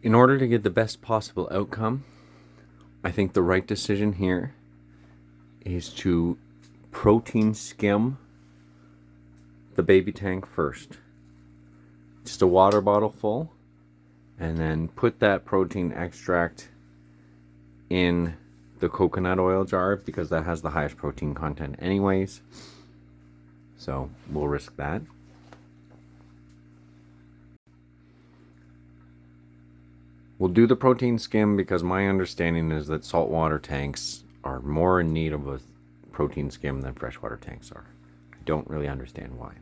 In order to get the best possible outcome, I think the right decision here is to protein skim the baby tank first. Just a water bottle full, and then put that protein extract in the coconut oil jar because that has the highest protein content anyways. So we'll risk that. We'll do the protein skim because my understanding is that saltwater tanks are more in need of a protein skim than freshwater tanks are. I don't really understand why.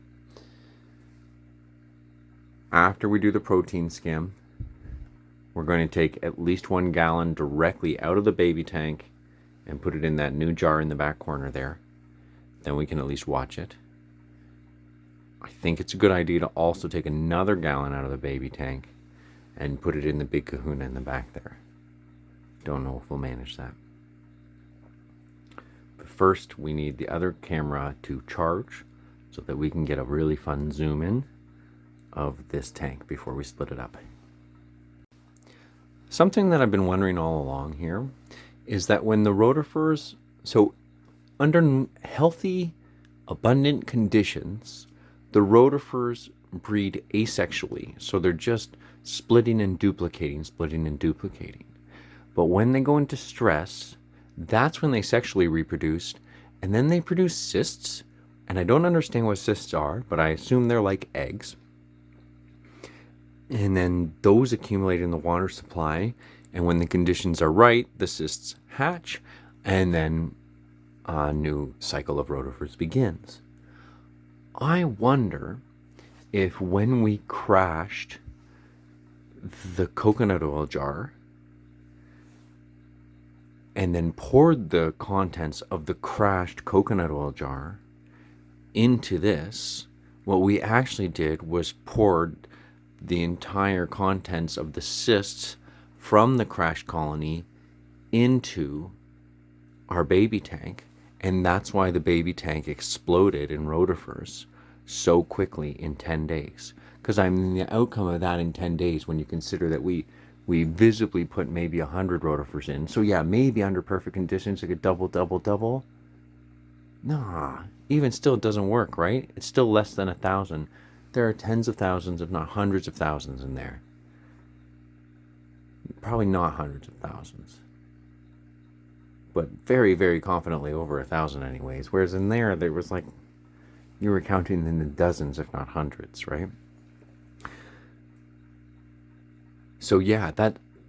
After we do the protein skim, we're going to take at least 1 gallon directly out of the baby tank and put it in that new jar in the back corner there. Then we can at least watch it. I think it's a good idea to also take another gallon out of the baby tank and put it in the big kahuna in the back there. Don't know if we'll manage that. But first, we need the other camera to charge so that we can get a really fun zoom in of this tank before we split it up. Something that I've been wondering all along here is that when the rotifers, so under healthy, abundant conditions, the rotifers breed asexually, so they're just splitting and duplicating. But when they go into stress, that's when they sexually reproduce, and then they produce cysts. And I don't understand what cysts are, but I assume they're like eggs. And then those accumulate in the water supply, and when the conditions are right, the cysts hatch, and then a new cycle of rotifers begins. I wonder if when we crashed the coconut oil jar and then poured the contents of the crashed coconut oil jar into this, what we actually did was poured the entire contents of the cysts from the crashed colony into our baby tank, and that's why the baby tank exploded in rotifers so quickly in 10 days. Because I mean, the outcome of that in 10 days, when you consider that we visibly put maybe 100 rotifers in, so yeah, maybe under perfect conditions it could double. Nah, even still it doesn't work, right? It's still less than 1,000. There are tens of thousands, if not hundreds of thousands in there. Probably not hundreds of thousands, but very, very confidently over 1,000 anyways. Whereas in there was like, you were counting in the dozens, if not hundreds, right? So yeah,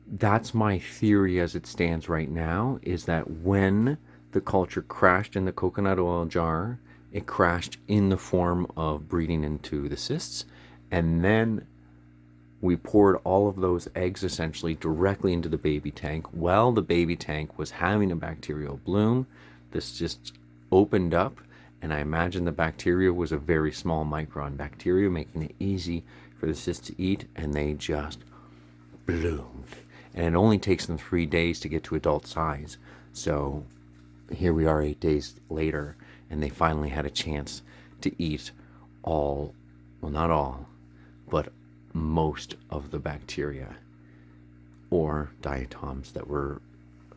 that's my theory as it stands right now, is that when the culture crashed in the coconut oil jar, it crashed in the form of breeding into the cysts, and then we poured all of those eggs essentially directly into the baby tank. While the baby tank was having a bacterial bloom, this just opened up, and I imagine the bacteria was a very small micron bacteria, making it easy for the cysts to eat, and they just bloomed. And it only takes them 3 days to get to adult size. So here we are 8 days later, and they finally had a chance to eat all, well, not all, but most of the bacteria or diatoms that were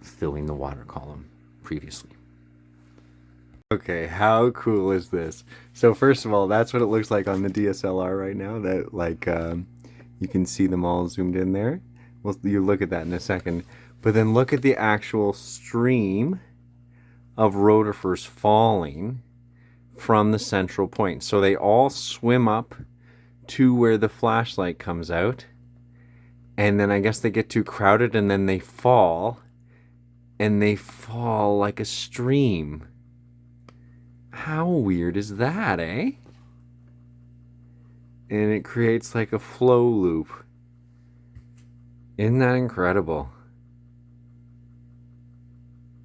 filling the water column previously. Okay, how cool is this? So first of all, that's what it looks like on the DSLR right now. That you can see them all zoomed in there. Well, you look at that in a second. But then look at the actual stream of rotifers falling from the central point. So they all swim up to where the flashlight comes out, and then I guess they get too crowded, and then they fall like a stream. How weird is that, eh? And it creates like a flow loop. Isn't that incredible?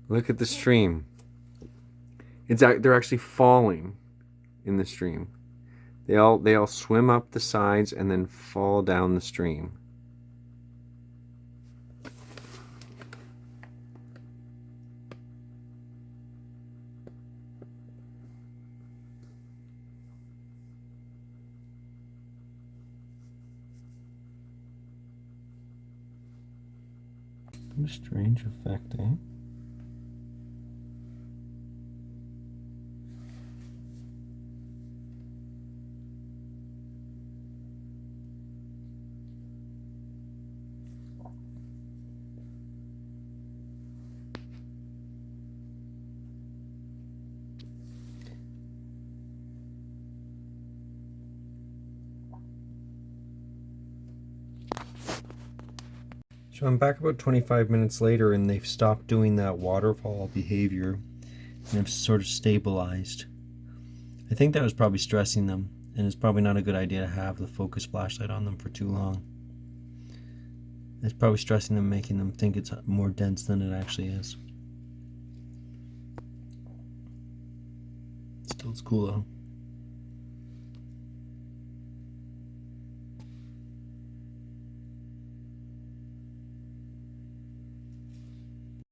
Look at the stream. They're actually falling in the stream. They all swim up the sides and then fall down the stream. What a strange effect, eh? So I'm back about 25 minutes later, and they've stopped doing that waterfall behavior and have sort of stabilized. I think that was probably stressing them, and it's probably not a good idea to have the focus flashlight on them for too long. It's probably stressing them, making them think it's more dense than it actually is. Still, it's cool though.